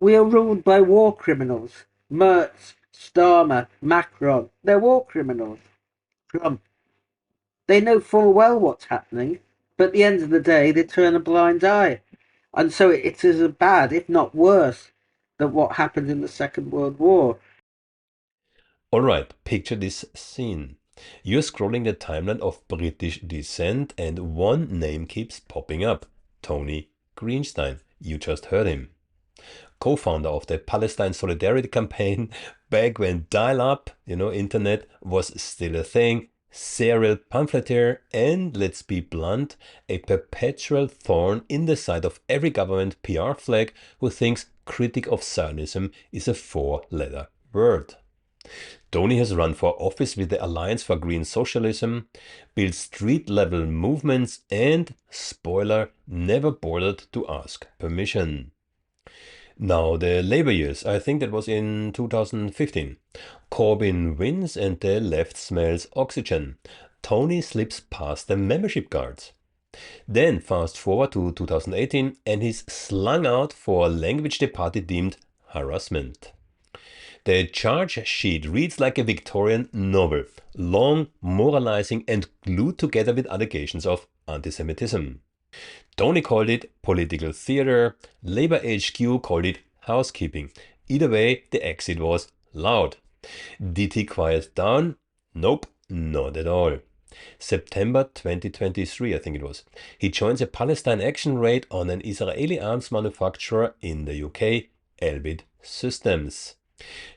We are ruled by war criminals. Merz, Starmer, Macron, they're war criminals. Trump. They know full well what's happening, but at the end of the day, they turn a blind eye. And so it is as bad, if not worse, than what happened in the Second World War. Alright, picture this scene. You're scrolling the timeline of British Dissent and one name keeps popping up. Tony Greenstein. You just heard him. Co-founder of the Palestine Solidarity Campaign back when dial-up, internet was still a thing, serial pamphleteer, and let's be blunt, a perpetual thorn in the side of every government PR flag who thinks critic of Zionism is a four-letter word. Tony has run for office with the Alliance for Green Socialism, built street-level movements, and, spoiler, never bothered to ask permission. Now, the Labour years, I think that was in 2015. Corbyn wins and the left smells oxygen. Tony slips past the membership guards. Then fast forward to 2018 and he's slung out for language the party deemed harassment. The charge sheet reads like a Victorian novel, long, moralizing and glued together with allegations of antisemitism. Tony called it political theater, Labour HQ called it housekeeping. Either way, the exit was loud. Did he quiet down? Nope, not at all. September 2023, I think it was. He joins a Palestine Action raid on an Israeli arms manufacturer in the UK, Elbit Systems.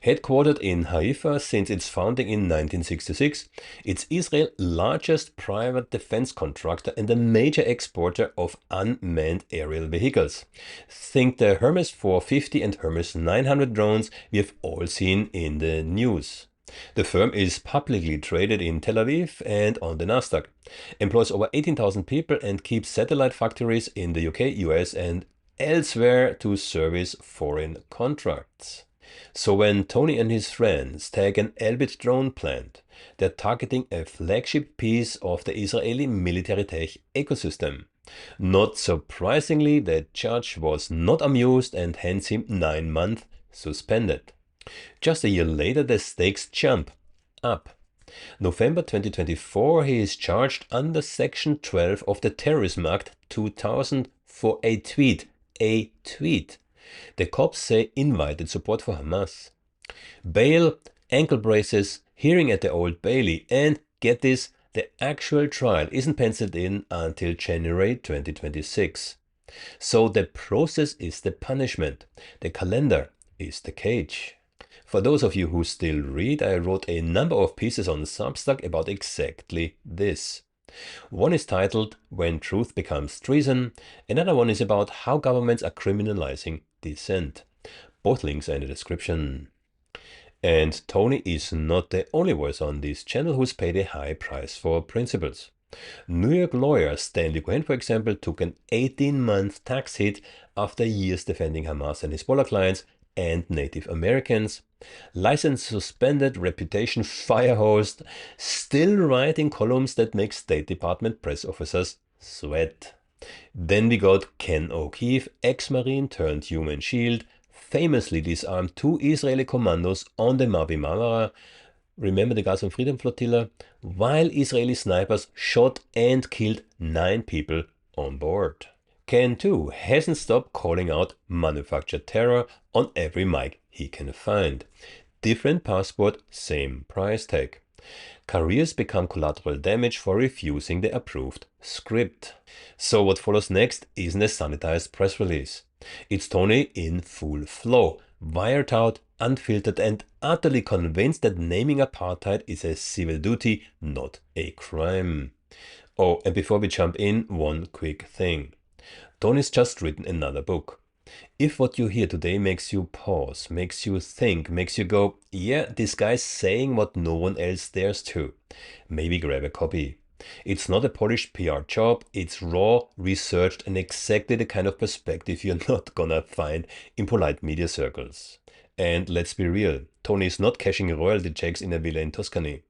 Headquartered in Haifa since its founding in 1966, it's Israel's largest private defense contractor and a major exporter of unmanned aerial vehicles. Think the Hermes 450 and Hermes 900 drones we have all seen in the news. The firm is publicly traded in Tel Aviv and on the Nasdaq, employs over 18,000 people and keeps satellite factories in the UK, US and elsewhere to service foreign contracts. So when Tony and his friends tag an Elbit drone plant, they're targeting a flagship piece of the Israeli military tech ecosystem. Not surprisingly, the judge was not amused and hands him 9 months suspended. Just a year later, the stakes jump up. November 2024, he is charged under Section 12 of the Terrorism Act 2000 for a tweet. A tweet. The cops say invited support for Hamas. Bail, ankle braces, hearing at the Old Bailey, and get this, the actual trial isn't penciled in until January 2026. So the process is the punishment. The calendar is the cage. For those of you who still read, I wrote a number of pieces on Substack about exactly this. One is titled When Truth Becomes Treason. Another one is about how governments are criminalizing dissent. Both links are in the description. And Tony is not the only voice on this channel who's paid a high price for principles. New York lawyer Stanley Cohen, for example, took an 18-month tax hit after years defending Hamas and Hezbollah clients and Native Americans. License suspended, reputation firehosed, still writing columns that make State Department press officers sweat. Then we got Ken O'Keefe, ex-Marine turned human shield, famously disarmed 2 Israeli commandos on the Mavi Marmara, remember the Gaza Freedom Flotilla, while Israeli snipers shot and killed 9 people on board. Ken too hasn't stopped calling out manufactured terror on every mic he can find. Different passport, same price tag. Careers become collateral damage for refusing the approved script. So what follows next isn't a sanitized press release. It's Tony in full flow, wired out, unfiltered and utterly convinced that naming apartheid is a civil duty, not a crime. Oh, and before we jump in, one quick thing. Tony's just written another book. If what you hear today makes you pause, makes you think, makes you go, yeah, this guy's saying what no one else dares to, maybe grab a copy. It's not a polished PR job, it's raw, researched, and exactly the kind of perspective you're not gonna find in polite media circles. And let's be real, Tony is not cashing royalty checks in a villa in Tuscany.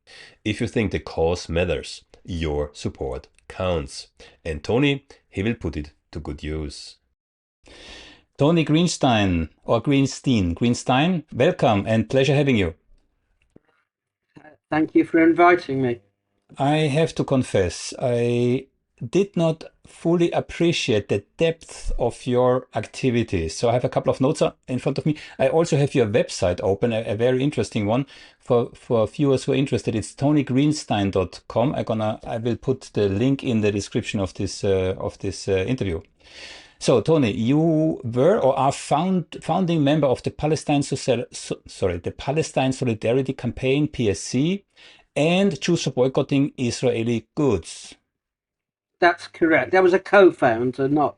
If you think the cause matters, your support counts. And Tony, he will put it to good use. Tony Greenstein or Greenstein, welcome and pleasure having you. Thank you for inviting me. I have to confess, I did not fully appreciate the depth of your activities. So I have a couple of notes in front of me. I also have your website open, a very interesting one for viewers who are interested. It's tonygreenstein.com. I will put the link in the description of this interview. So, Tony, you were or are founding member of the the Palestine Solidarity Campaign (PSC) and Jews for boycotting Israeli goods. That's correct. There was a co-founder, not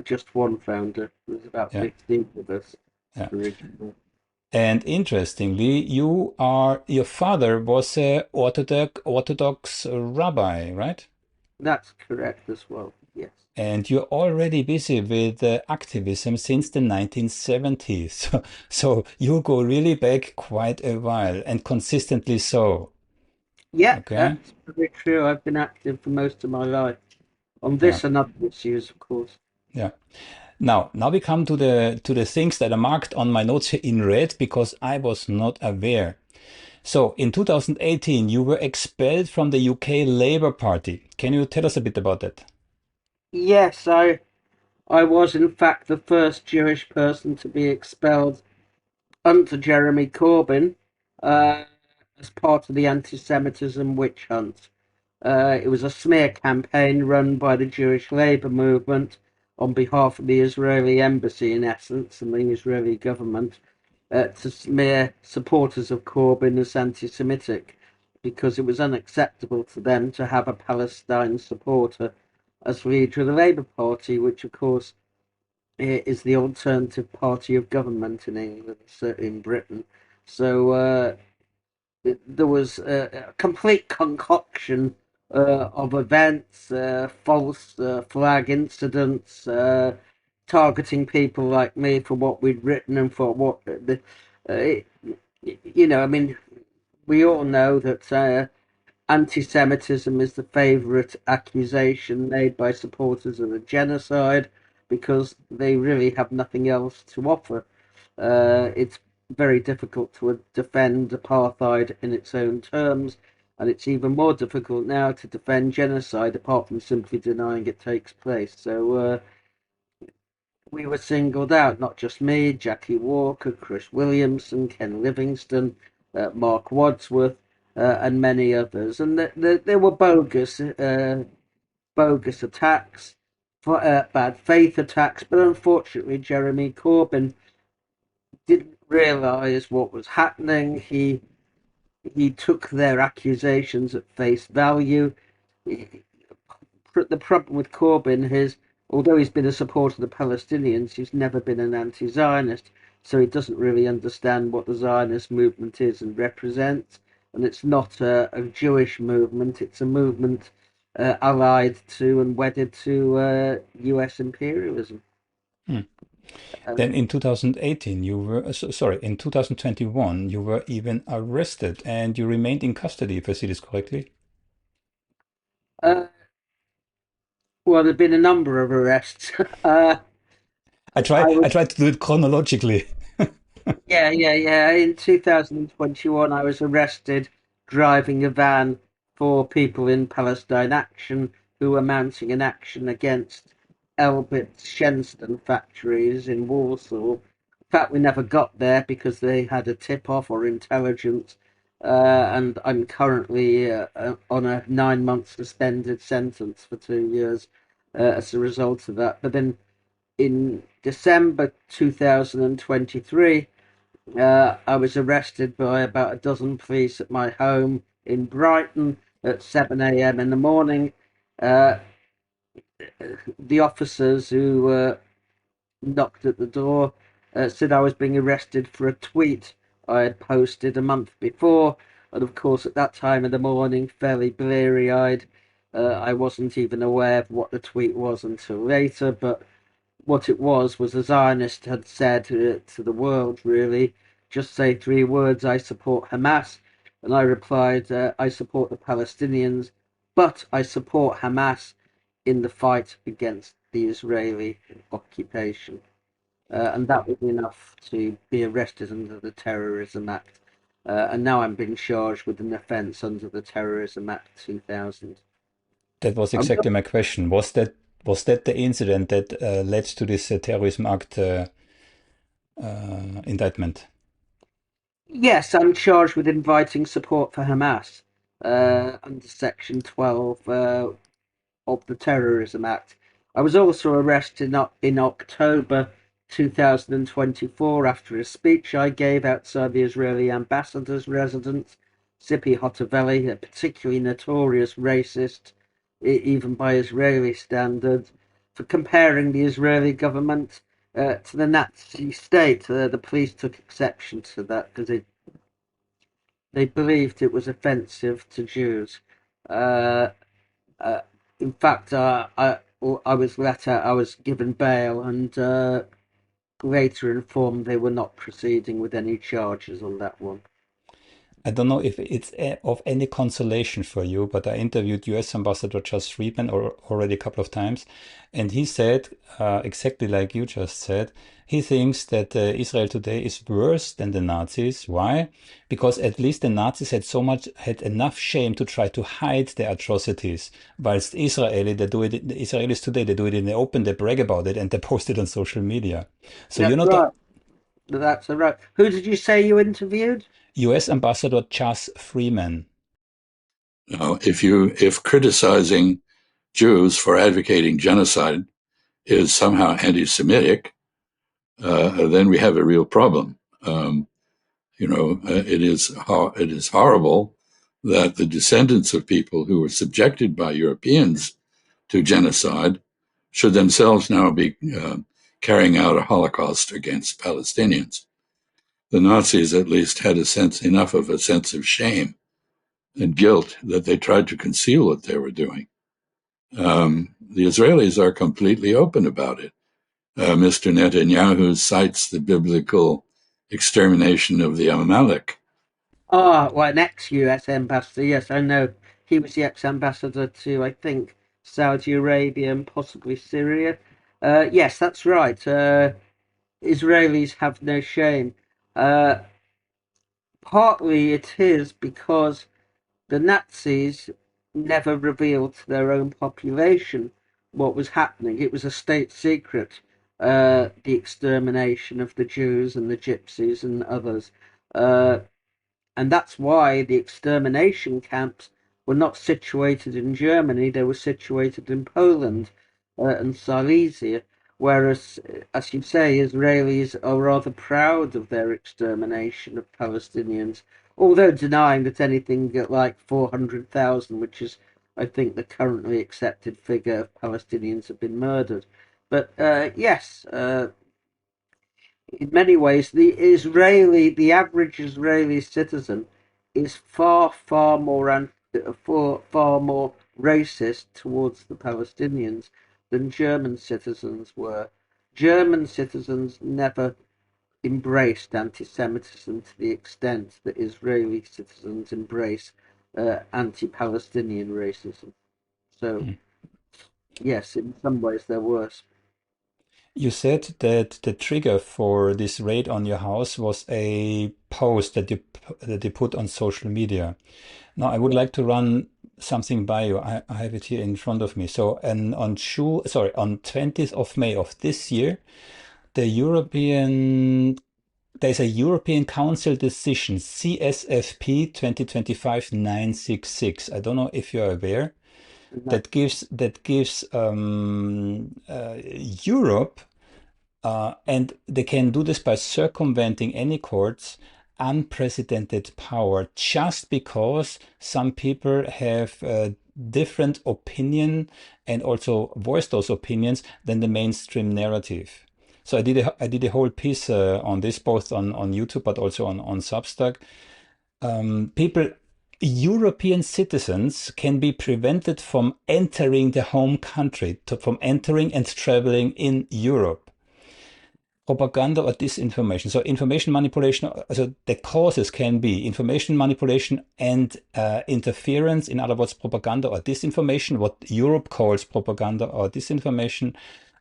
just one founder. There was about Yeah, 15 of us yeah. originally. And interestingly, your father was a Orthodox rabbi, right? That's correct as well. Yes. And you're already busy with activism since the 1970s. So you go really back quite a while and consistently so. Yeah, Okay. that's very true. I've been active for most of my life on Yeah. this and other issues, of course. Yeah. Now we come to the things that are marked on my notes here in red because I was not aware. So in 2018, you were expelled from the UK Labour Party. Can you tell us a bit about that? Yes, I was in fact the first Jewish person to be expelled under Jeremy Corbyn uh, as part of the anti-Semitism witch hunt. It was a smear campaign run by the Jewish Labour movement on behalf of the Israeli embassy, in essence, and the Israeli government to smear supporters of Corbyn as anti-Semitic because it was unacceptable to them to have a Palestine supporter as leader of the Labour Party, which, of course, is the alternative party of government in England, in Britain. So there was a complete concoction of events, false flag incidents, targeting people like me for what we'd written and for what uh, I mean, we all know that anti-Semitism is the favourite accusation made by supporters of the genocide because they really have nothing else to offer. It's very difficult to defend apartheid in its own terms, and it's even more difficult now to defend genocide apart from simply denying it takes place. So we were singled out, not just me, Jackie Walker, Chris Williamson, Ken Livingston, Mark Wadsworth, and many others. And there were bogus attacks, bad faith attacks, but unfortunately, Jeremy Corbyn didn't realise what was happening. He took their accusations at face value. The problem with Corbyn is, although he's been a supporter of the Palestinians, he's never been an anti-Zionist, so he doesn't really understand what the Zionist movement is and represents. And it's not a Jewish movement; it's a movement allied to and wedded to U.S. imperialism. Hmm. Uh, Then in 2018, in 2021, you were even arrested and you remained in custody, if I see this correctly. uh, well, there've been a number of arrests. I I was tried to do it chronologically. Yeah. In 2021, I was arrested driving a van for people in Palestine Action who were mounting an action against Elbit Systems factories in Warsaw. In fact, we never got there because they had a tip-off or intelligence, and I'm currently on a 9-month suspended sentence for 2 years as a result of that. But then in December 2023, I was arrested by about a dozen police at my home in Brighton at 7 a.m. in the morning. Uh, the officers who knocked at the door said I was being arrested for a tweet I had posted a month before. And of course, at that time of the morning, fairly bleary eyed, I wasn't even aware of what the tweet was until later. But what it was a Zionist had said to the world, really, just say 3 words: I support Hamas. And I replied, I support the Palestinians, but I support Hamas in the fight against the Israeli occupation. and that was enough to be arrested under the Terrorism Act. And now I'm being charged with an offence under the Terrorism Act 2000. That was I'm exactly my question. Was that the incident that led to this Terrorism Act indictment? Yes, I'm charged with inviting support for Hamas under Section 12 of the Terrorism Act. I was also arrested in October 2024 after a speech I gave outside the Israeli ambassador's residence, Zippy Hotovely, a particularly notorious racist, even by Israeli standards, for comparing the Israeli government to the Nazi state. The police took exception to that because they believed it was offensive to Jews. Uh, uh, in fact, I was let out. I was given bail, and later informed they were not proceeding with any charges on that one. I don't know if it's of any consolation for you, but I interviewed US Ambassador Josh Friedman already a couple of times, and he said, exactly like you just said, he thinks that Israel today is worse than the Nazis. Why? Because at least the Nazis had enough shame to try to hide their atrocities, whilst the Israelis today, they do it in the open, they brag about it, and they post it on social media. So you're That's not the right. That's right. Who did you say you interviewed? US Ambassador Josh Freeman. Now, if criticizing Jews for advocating genocide is somehow anti-Semitic, then we have a real problem. It is horrible that the descendants of people who were subjected by Europeans to genocide should themselves now be carrying out a Holocaust against Palestinians. The Nazis at least had enough of a sense of shame and guilt that they tried to conceal what they were doing. The Israelis are completely open about it. Mr. Netanyahu cites the biblical extermination of the Amalek. Well, an ex-US ambassador. Yes, I know. He was the ex-ambassador to, I think, Saudi Arabia and possibly Syria. Yes, that's right. Israelis have no shame. Uh, Partly it is because the Nazis never revealed to their own population what was happening. It was a state secret, the extermination of the Jews and the Gypsies and others. Uh, and that's why the extermination camps were not situated in Germany, they were situated in Poland and Silesia. Whereas, as you say, Israelis are rather proud of their extermination of Palestinians, although denying that anything like 400,000, which is, I think, the currently accepted figure of Palestinians have been murdered. But yes, in many ways, the average Israeli citizen is far more far more racist towards the Palestinians than German citizens were. German citizens never embraced anti-Semitism to the extent that Israeli citizens embrace anti-Palestinian racism. So, yes, in some ways they're worse. You said that the trigger for this raid on your house was a post that you put on social media. Now, I would like to run something by you. I have it here in front of me. So, and on 20th of May of this year, there's a European Council decision, CSFP 2025-966. I don't know if you're aware. That gives Europe, and they can do this by circumventing any courts, unprecedented power, just because some people have a different opinion and also voice those opinions than the mainstream narrative. So I did a whole piece on this, both on YouTube but also on Substack. European citizens can be prevented from entering the home country, from entering and traveling in Europe. Propaganda or disinformation. So information manipulation, so the causes can be information manipulation and interference, in other words, propaganda or disinformation, what Europe calls propaganda or disinformation,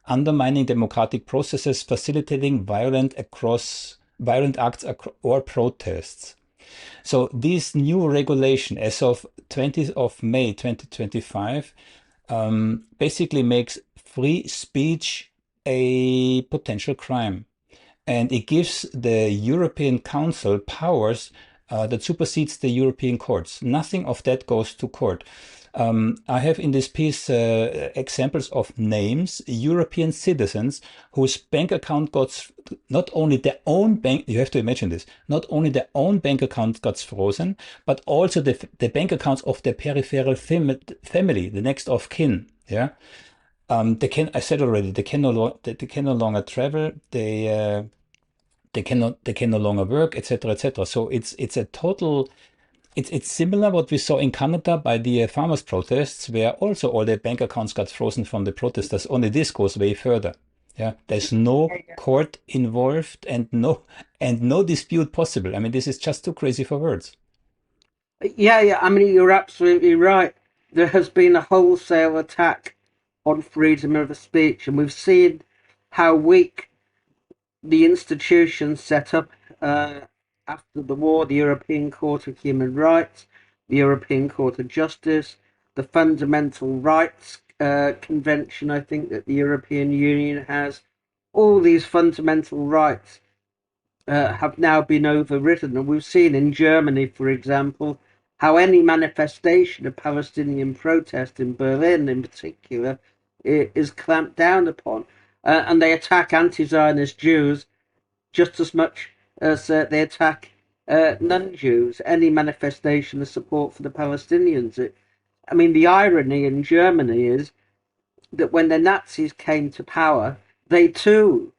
undermining democratic processes, facilitating violent acts or protests. So this new regulation, as of 20th of May 2025, basically makes free speech a potential crime. And it gives the European Council powers that supersedes the European courts. Nothing of that goes to court. I have in this piece examples of names, European citizens whose bank account got not only their own bank, you have to imagine this, not only their own bank account got frozen, but also the bank accounts of their peripheral family, the next of kin. Yeah. I said already, they can no longer travel. They can no longer work, etc., etc. So it's a total. It's similar what we saw in Canada by the farmers' protests, where also all their bank accounts got frozen from the protesters. Only this goes way further. Yeah, there's no court involved and no dispute possible. I mean, this is just too crazy for words. Yeah. I mean, you're absolutely right. There has been a wholesale attack on freedom of speech, and we've seen how weak the institutions set up after the war, the European Court of Human Rights, the European Court of Justice, the Fundamental Rights Convention, I think, that the European Union has. All these fundamental rights have now been overridden. And we've seen in Germany, for example, how any manifestation of Palestinian protest in Berlin in particular is clamped down upon. And they attack anti-Zionist Jews just as much as they attack non-Jews, any manifestation of support for the Palestinians. I mean, the irony in Germany is that when the Nazis came to power, they too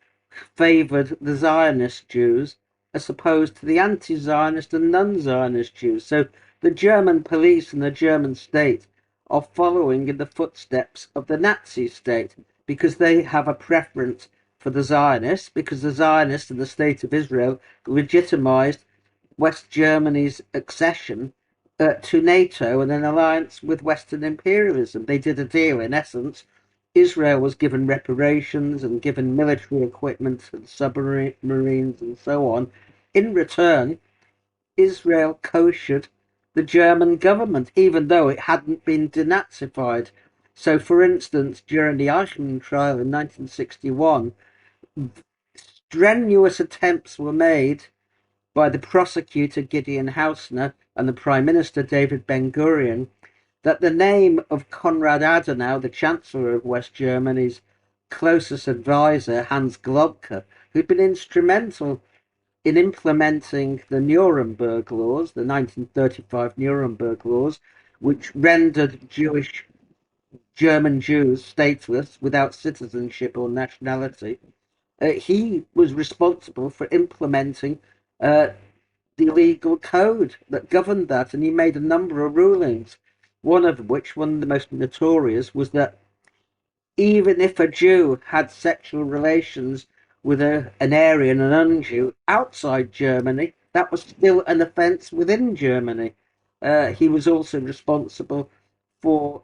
favoured the Zionist Jews as opposed to the anti-Zionist and non-Zionist Jews. So the German police and the German state are following in the footsteps of the Nazi state because they have a preference for the Zionists, because the Zionists and the State of Israel legitimized West Germany's accession to NATO and an alliance with Western imperialism. They did a deal, in essence. Israel was given reparations and given military equipment and submarines and so on. In return, Israel koshered the German government, even though it hadn't been denazified. So, for instance, during the Eichmann trial in 1961, strenuous attempts were made by the prosecutor Gideon Hausner and the Prime Minister David Ben-Gurion that the name of Konrad Adenauer, the Chancellor of West Germany's closest advisor, Hans Globke, who'd been instrumental in implementing the Nuremberg laws, the 1935 Nuremberg laws, which rendered German Jews stateless without citizenship or nationality. He was responsible for implementing the legal code that governed that, and he made a number of rulings, one of the most notorious, was that even if a Jew had sexual relations with an Aryan and un-Jew outside Germany, that was still an offence within Germany. He was also responsible for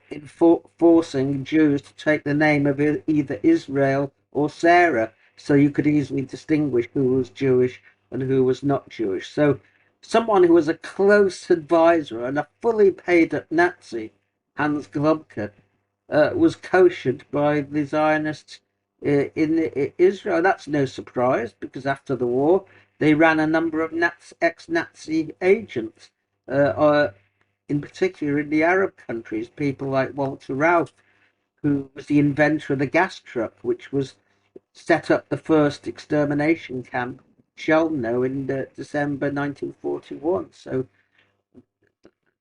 forcing Jews to take the name of either Israel or Sarah, so you could easily distinguish who was Jewish and who was not Jewish. So someone who was a close advisor and a fully paid-up Nazi, Hans Globke, was koshered by the Zionists in Israel. That's no surprise, because after the war, they ran a number of ex-Nazi agents, in particular in the Arab countries, people like Walter Rauff, who was the inventor of the gas truck, which was set up the first extermination camp, Chelmno, in December 1941. So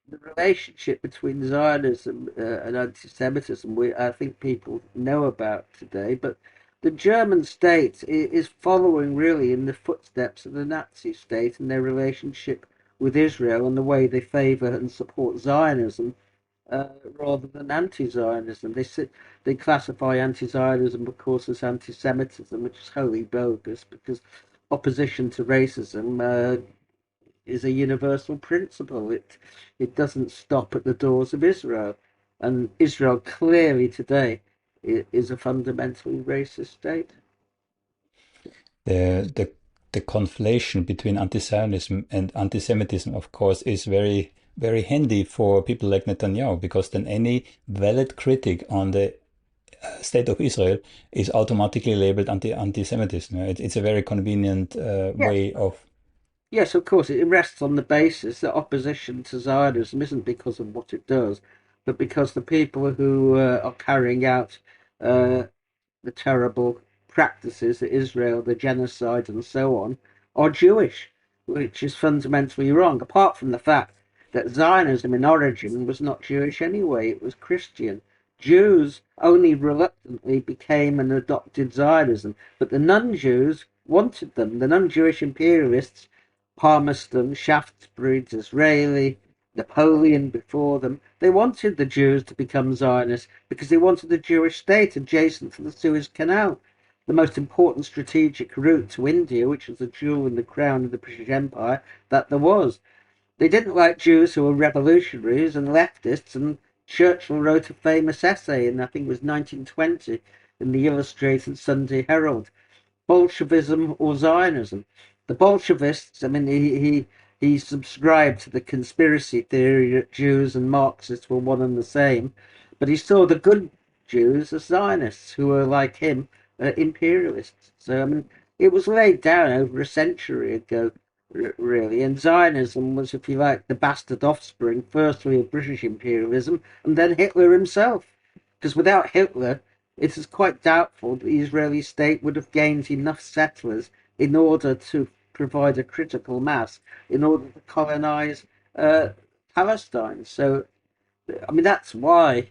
the relationship between Zionism and anti-Semitism, I think people know about today, but the German state is following really in the footsteps of the Nazi state and their relationship with Israel and the way they favour and support Zionism rather than anti-Zionism. They classify anti-Zionism, of course, as anti-Semitism, which is wholly bogus, because opposition to racism is a universal principle. It doesn't stop at the doors of Israel, and Israel clearly today is a fundamentally racist state. The conflation between anti-Zionism and anti-Semitism, of course, is very, very handy for people like Netanyahu, because then any valid critic on the state of Israel is automatically labeled anti-Semitism. It's a very convenient Yes, way of. yes, of course, it rests on the basis that opposition to Zionism isn't because of what it does, but because the people who are carrying out uh, the terrible practices that Israel, the genocide, and so on, are Jewish, which is fundamentally wrong. Apart from the fact that Zionism in origin was not Jewish anyway, it was Christian. Jews only reluctantly became and adopted Zionism, but the non-Jews wanted them. The non-Jewish imperialists, Palmerston, Shaftesbury, Disraeli, Napoleon before them, they wanted the Jews to become Zionists because they wanted a Jewish state adjacent to the Suez Canal, the most important strategic route to India, which was the jewel in the crown of the British Empire that there was. They didn't like Jews who were revolutionaries and leftists, and Churchill wrote a famous essay in, I think it was 1920, in the Illustrated Sunday Herald, Bolshevism or Zionism. The Bolshevists, I mean, he subscribed to the conspiracy theory that Jews and Marxists were one and the same, but he saw the good Jews as Zionists, who were like him, imperialists. So I mean, it was laid down over a century ago, really, and Zionism was, if you like, the bastard offspring, firstly of British imperialism, and then Hitler himself. Because without Hitler, it is quite doubtful that the Israeli state would have gained enough settlers in order to provide a critical mass in order to colonize Palestine. So, I mean, that's why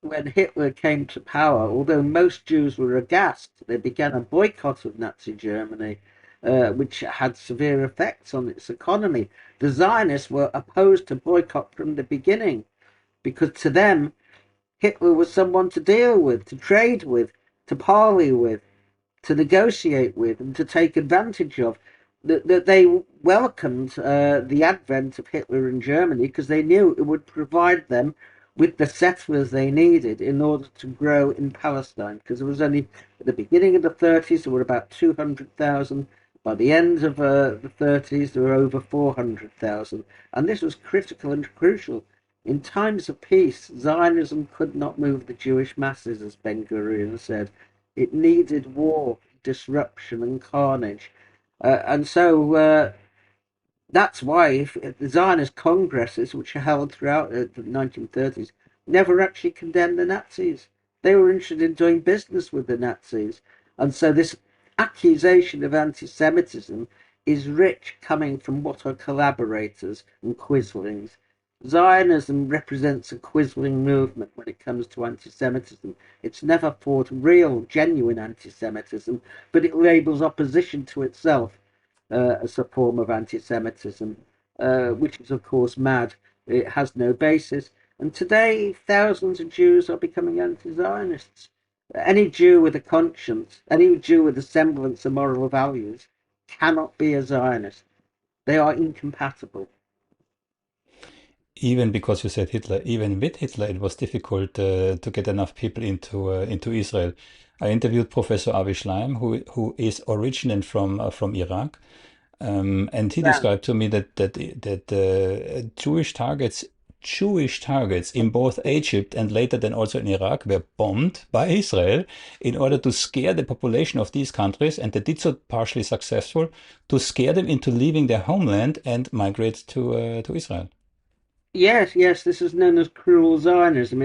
when Hitler came to power, although most Jews were aghast, they began a boycott of Nazi Germany, which had severe effects on its economy. The Zionists were opposed to boycott from the beginning because to them, Hitler was someone to deal with, to trade with, to parley with, to negotiate with, and to take advantage of. That they welcomed the advent of Hitler in Germany because they knew it would provide them with the settlers they needed in order to grow in Palestine. Because it was only at the beginning of the 30s, there were about 200,000. By the end of the 30s, there were over 400,000. And this was critical and crucial. In times of peace, Zionism could not move the Jewish masses, as Ben-Gurion said. It needed war, disruption, and carnage. And so that's why if the Zionist congresses, which are held throughout the 1930s, never actually condemned the Nazis. They were interested in doing business with the Nazis. And so this accusation of anti-Semitism is rich coming from what are collaborators and quislings. Zionism represents a quisling movement when it comes to anti-Semitism. It's never fought real, genuine anti-Semitism, but it labels opposition to itself as a form of anti-Semitism, which is, of course, mad. It has no basis. And today, thousands of Jews are becoming anti-Zionists. Any Jew with a conscience, any Jew with a semblance of moral values, cannot be a Zionist. They are incompatible. Even because you said Hitler, even with Hitler, it was difficult to get enough people into Israel. I interviewed Professor Avi Schleim, who is originally from Iraq, and he Yeah. described to me that Jewish targets in both Egypt and later then also in Iraq were bombed by Israel in order to scare the population of these countries, and they did so partially successful to scare them into leaving their homeland and migrate to Israel. Yes, yes, this is known as cruel Zionism.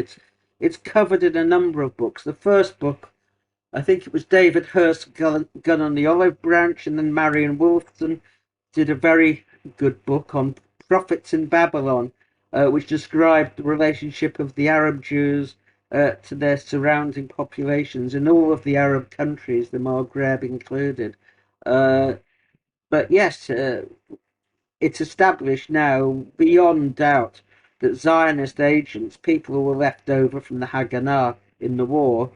It's covered in a number of books. The first book, I think it was David Hurst, Gun on the Olive Branch, and then Marion Wolfson did a very good book on prophets in Babylon, which described the relationship of the Arab Jews to their surrounding populations in all of the Arab countries, the Maghreb included. Uh, but yes, it's established now beyond doubt that Zionist agents, people who were left over from the Haganah in the war,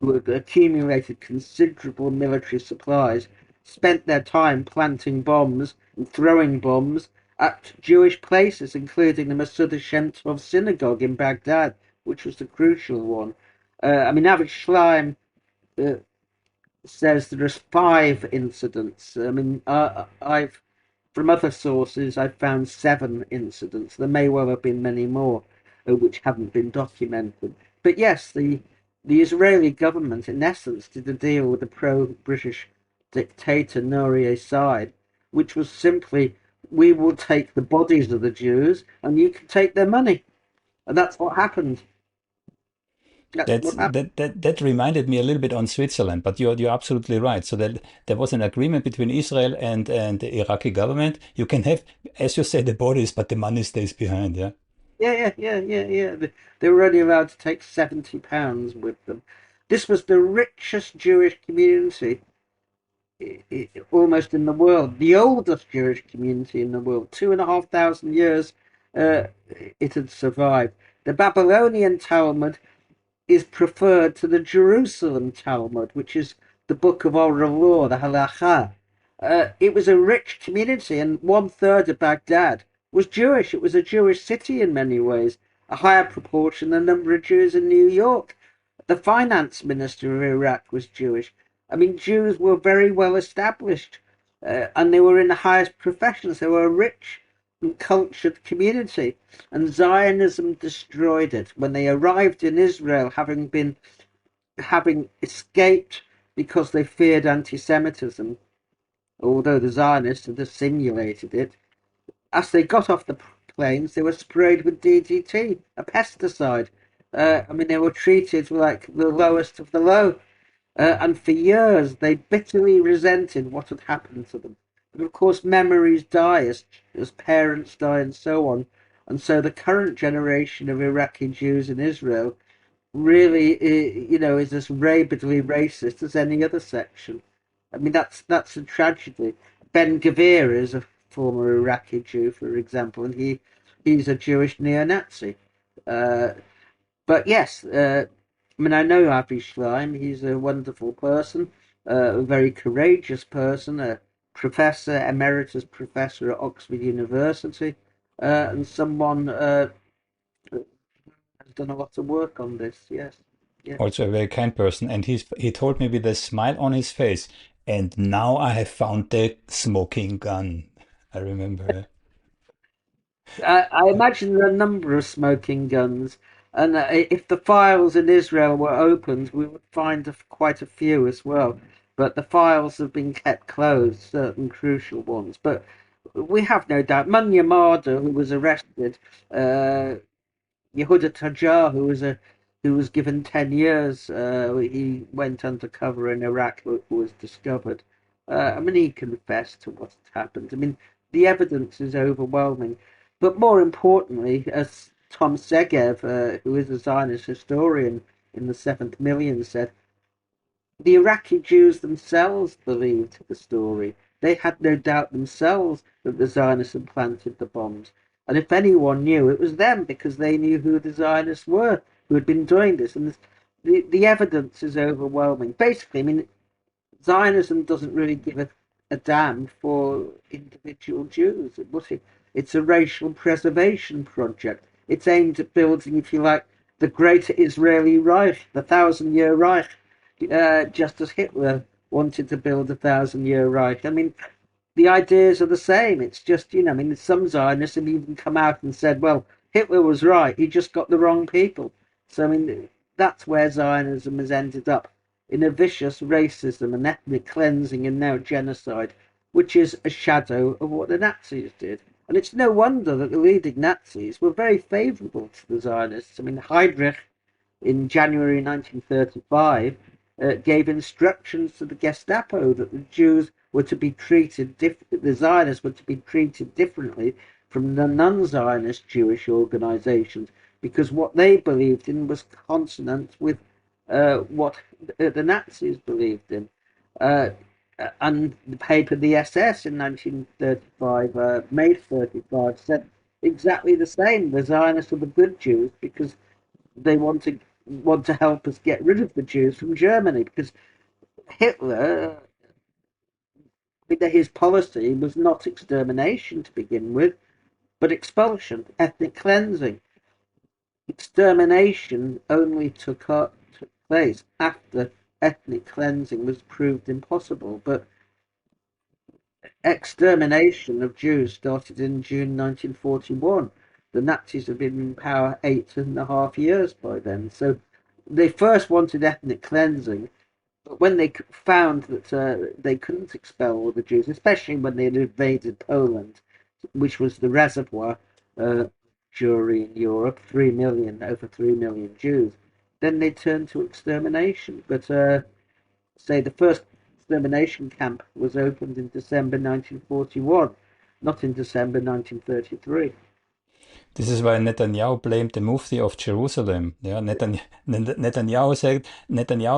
who had accumulated considerable military supplies, spent their time planting bombs and throwing bombs at Jewish places, including the Masuda Shem Tov synagogue in Baghdad, which was the crucial one. Avi Schleim says there's 5 incidents. I've from other sources I've found 7 incidents. There may well have been many more, which haven't been documented. But yes, the Israeli government, in essence, did a deal with the pro-British dictator Nouri Said, which was simply, we will take the bodies of the Jews and you can take their money. And that's what happened. That reminded me a little bit on Switzerland, but you're absolutely right. So that there was an agreement between Israel and the Iraqi government. You can have, as you say, the bodies, but the money stays behind. Yeah. Yeah. They were only allowed to take £70 with them. This was the richest Jewish community almost in the world, the oldest Jewish community in the world. 2,500 years it had survived. The Babylonian Talmud is preferred to the Jerusalem Talmud, which is the book of oral law, the Halacha. It was a rich community, and 1/3 of Baghdad was Jewish. It was a Jewish city in many ways, a higher proportion than the number of Jews in New York. The finance minister of Iraq was Jewish. Jews were very well established, and they were in the highest professions. They were a rich and cultured community, and Zionism destroyed it. When they arrived in Israel, having escaped because they feared anti-Semitism, although the Zionists had simulated it, as they got off the planes, they were sprayed with DDT, a pesticide. They were treated like the lowest of the low. And for years, they bitterly resented what had happened to them. But of course, memories die as parents die and so on. And so the current generation of Iraqi Jews in Israel really, is as rabidly racist as any other section. That's a tragedy. Ben Gvir is a former Iraqi Jew, for example, and he's a Jewish neo-Nazi. But yes, I know Avi Schleim. He's a wonderful person, a very courageous person, a professor, emeritus professor at Oxford University, and someone has done a lot of work on this. Yes. Also a very kind person, and he told me with a smile on his face, and now I have found the smoking gun. I remember. I imagine there are a number of smoking guns, and if the files in Israel were opened, we would find quite a few as well. But the files have been kept closed, certain crucial ones. But we have no doubt. Munya Marda, who was arrested, Yehuda Tajar, who was given 10 years, he went undercover in Iraq, was discovered. He confessed to what had happened. The evidence is overwhelming. But more importantly, as Tom Segev, who is a Zionist historian in the Seventh Million, said, the Iraqi Jews themselves believed the story. They had no doubt themselves that the Zionists had planted the bombs. And if anyone knew, it was them, because they knew who the Zionists were, who had been doing this. And the evidence is overwhelming. Basically, Zionism doesn't really give a damn for individual Jews. It's a racial preservation project. It's aimed at building, if you like, the greater Israeli Reich, the 1,000-year Reich, just as Hitler wanted to build a 1,000-year Reich. The ideas are the same. It's just, some Zionists have even come out and said, well, Hitler was right. He just got the wrong people. So, that's where Zionism has ended up, in a vicious racism and ethnic cleansing and now genocide, which is a shadow of what the Nazis did. And it's no wonder that the leading Nazis were very favourable to the Zionists. Heydrich, in January 1935, gave instructions to the Gestapo that the Jews were to be treated, the Zionists were to be treated differently from the non-Zionist Jewish organizations, because what they believed in was consonant with what the Nazis believed in. And the paper The SS in 1935, May 35, said exactly the same. The Zionists are the good Jews because they want to help us get rid of the Jews from Germany, because Hitler, his policy was not extermination to begin with, but expulsion, ethnic cleansing. Extermination only took place after ethnic cleansing was proved impossible. But extermination of Jews started in June 1941. The Nazis had been in power 8.5 years by then. So they first wanted ethnic cleansing, but when they found that they couldn't expel all the Jews, especially when they had invaded Poland, which was the reservoir Jewry in Europe, over 3 million Jews, then they turned to extermination. But say the first extermination camp was opened in December 1941, not in December 1933. This is why Netanyahu blamed the Mufti of Jerusalem. Yeah, Netanyahu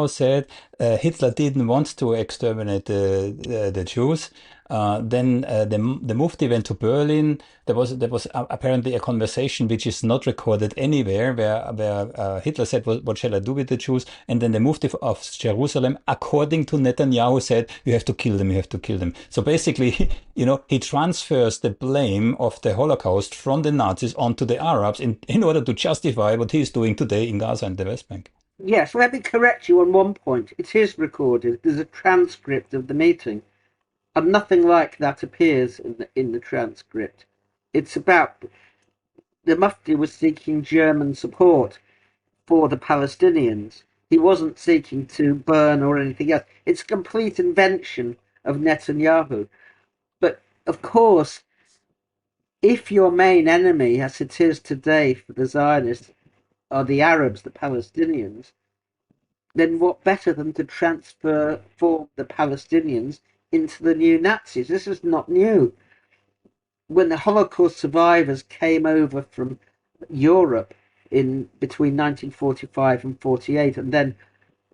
said Hitler didn't want to exterminate the Jews. Then the Mufti went to Berlin. There was apparently a conversation which is not recorded anywhere, where Hitler said, "What shall I do with the Jews?" And then the Mufti of Jerusalem, according to Netanyahu, said, "You have to kill them. You have to kill them." So basically, he transfers the blame of the Holocaust from the Nazis onto the Arabs in order to justify what he's doing today in Gaza and the West Bank. Yes, let me correct you on one point. It is recorded. There's a transcript of the meeting, and nothing like that appears in the transcript. It's about the Mufti was seeking German support for the Palestinians. He wasn't seeking to burn or anything else. It's a complete invention of Netanyahu. But of course, if your main enemy, as it is today for the Zionists, are the Arabs, the Palestinians, then what better than to transform the Palestinians into the new Nazis? This is not new. When the Holocaust survivors came over from Europe in between 1945 and 48, and then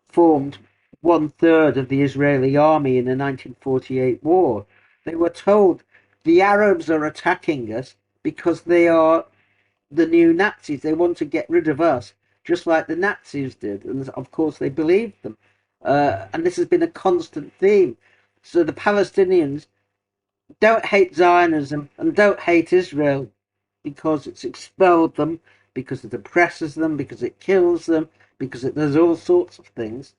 formed 1/3 of the Israeli army in the 1948 war, they were told the Arabs are attacking us because they are the new Nazis. They want to get rid of us, just like the Nazis did. And of course, they believed them. And this has been a constant theme. So the Palestinians don't hate Zionism and don't hate Israel because it's expelled them, because it oppresses them, because it kills them, because it does all sorts of things.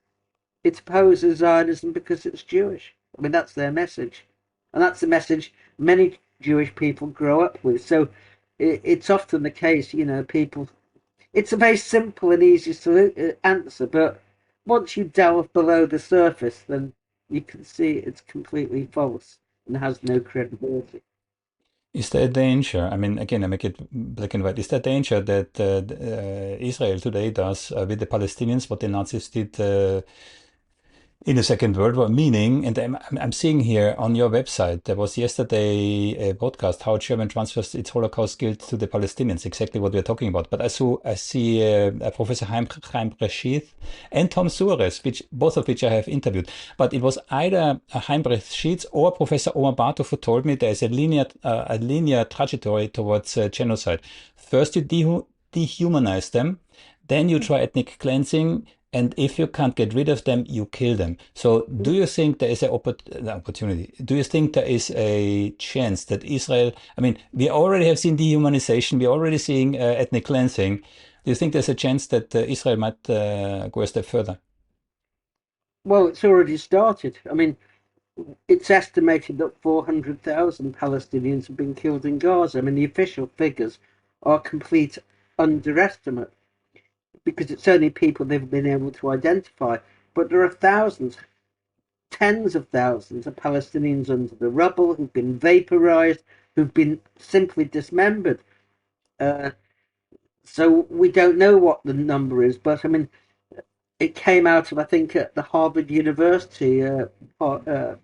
It opposes Zionism because it's Jewish. I mean, that's their message. And that's the message many Jewish people grow up with. So it's often the case, people. It's a very simple and easy answer, but once you delve below the surface, then you can see it's completely false and has no credibility. Is there a danger? I mean, again, I make it black and white. Is there a danger that Israel today does with the Palestinians what the Nazis did in the Second World War? Meaning, and I'm seeing here on your website, there was yesterday a podcast, how Germany transfers its Holocaust guilt to the Palestinians, exactly what we're talking about. But I see Professor Chaim Rashid and Tom Suarez, both of which I have interviewed. But it was either Chaim Rashid or Professor Omar Bartov who told me there's a linear trajectory towards genocide. First, you dehumanize them, then you try ethnic cleansing, and if you can't get rid of them, you kill them. So do you think there is an opportunity? Do you think there is a chance that Israel, I mean, we already have seen dehumanization, we're already seeing ethnic cleansing. Do you think there's a chance that Israel might go a step further? Well, it's already started. I mean, it's estimated that 400,000 Palestinians have been killed in Gaza. I mean, the official figures are complete underestimate, because it's only people they've been able to identify. But there are thousands, tens of thousands of Palestinians under the rubble who've been vaporized, who've been simply dismembered. So we don't know what the number is, but I mean, it came out of, I think, at the Harvard University, an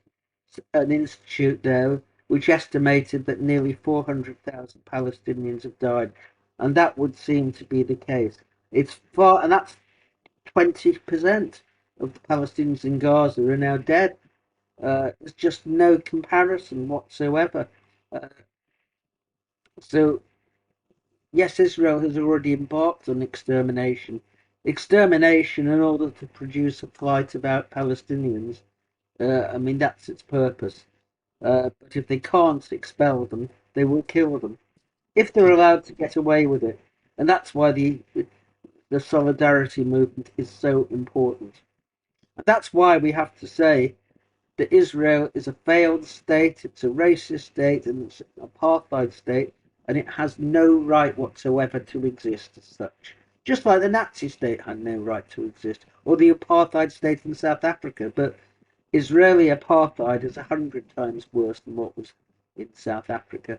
institute there, which estimated that nearly 400,000 Palestinians have died. And that would seem to be the case. It's far, and that's 20% of the Palestinians in Gaza are now dead. There's just no comparison whatsoever. So, yes, Israel has already embarked on extermination. Extermination in order to produce a flight of out Palestinians. I mean, that's its purpose. But if they can't expel them, they will kill them. If they're allowed to get away with it. And that's why the solidarity movement is so important. And that's why we have to say that Israel is a failed state, it's a racist state, and it's an apartheid state, and it has no right whatsoever to exist as such. Just like the Nazi state had no right to exist, or the apartheid state in South Africa. But Israeli apartheid is 100 times worse than what was in South Africa,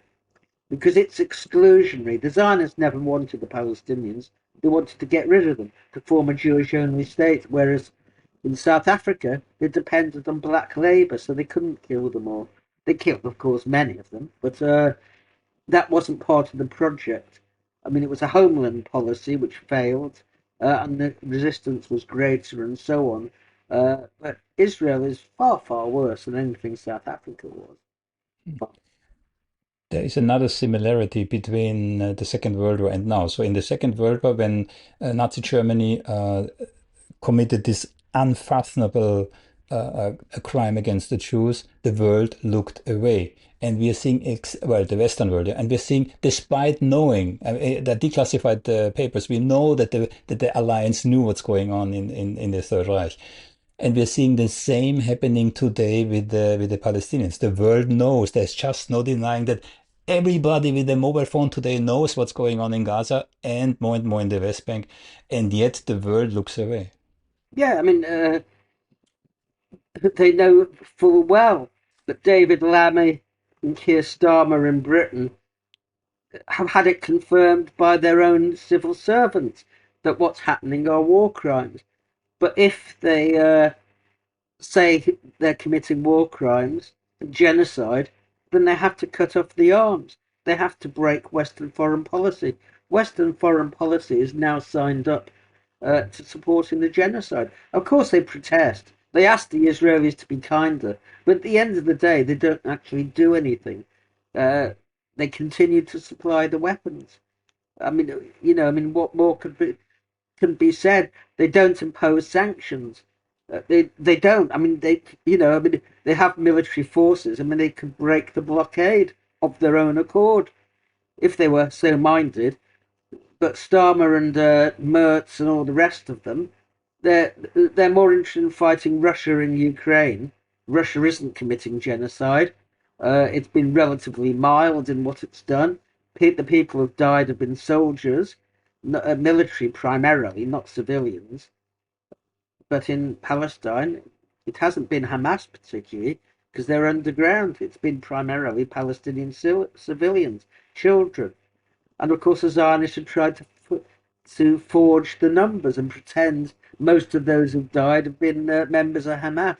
because it's exclusionary. The Zionists never wanted the Palestinians. They wanted to get rid of them, to form a Jewish-only state, whereas in South Africa, they depended on black labour, so they couldn't kill them all. They killed, of course, many of them, but that wasn't part of the project. I mean, it was a homeland policy which failed, and the resistance was greater and so on. But Israel is far, far worse than anything South Africa was. There is another similarity between the Second World War and now. So in the Second World War, when Nazi Germany committed this unfathomable crime against the Jews, the world looked away. And we are seeing, the Western world, and we're seeing, despite knowing, the declassified papers, we know that the alliance knew what's going on in the Third Reich. And we're seeing the same happening today with the Palestinians. The world knows. There's just no denying that everybody with a mobile phone today knows what's going on in Gaza and more in the West Bank, and yet the world looks away. Yeah, I mean, they know full well that David Lammy and Keir Starmer in Britain have had it confirmed by their own civil servants that what's happening are war crimes. But if they say they're committing war crimes and genocide, then they have to cut off the arms. They have to break Western foreign policy. Western foreign policy is now signed up to supporting the genocide. Of course, they protest. They ask the Israelis to be kinder, but at the end of the day, they don't actually do anything. They continue to supply the weapons. I mean, what more can be said? They don't impose sanctions. They don't. I mean, they have military forces. I mean, they could break the blockade of their own accord if they were so minded. But Starmer and Merz and all the rest of them, they're more interested in fighting Russia in Ukraine. Russia isn't committing genocide. It's been relatively mild in what it's done. The people who've died have been soldiers, military primarily, not civilians. But in Palestine, it hasn't been Hamas particularly, because they're underground. It's been primarily Palestinian civilians, children. And of course, the Zionists have tried to forge the numbers and pretend most of those who've died have been members of Hamas.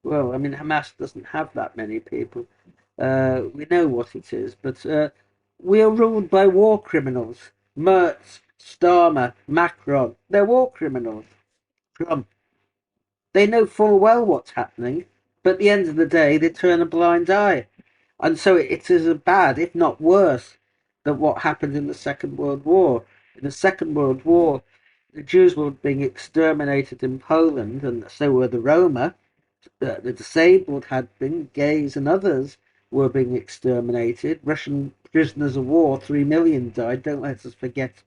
Well, I mean, Hamas doesn't have that many people. We know what it is, but we are ruled by war criminals. Merz, Starmer, Macron, they're war criminals. Trump. They know full well what's happening, but at the end of the day, they turn a blind eye. And so it is as bad, if not worse, than what happened in the Second World War. In the Second World War, the Jews were being exterminated in Poland, and so were the Roma. The disabled had been, gays and others were being exterminated. Russian prisoners of war, 3 million died. Don't let us forget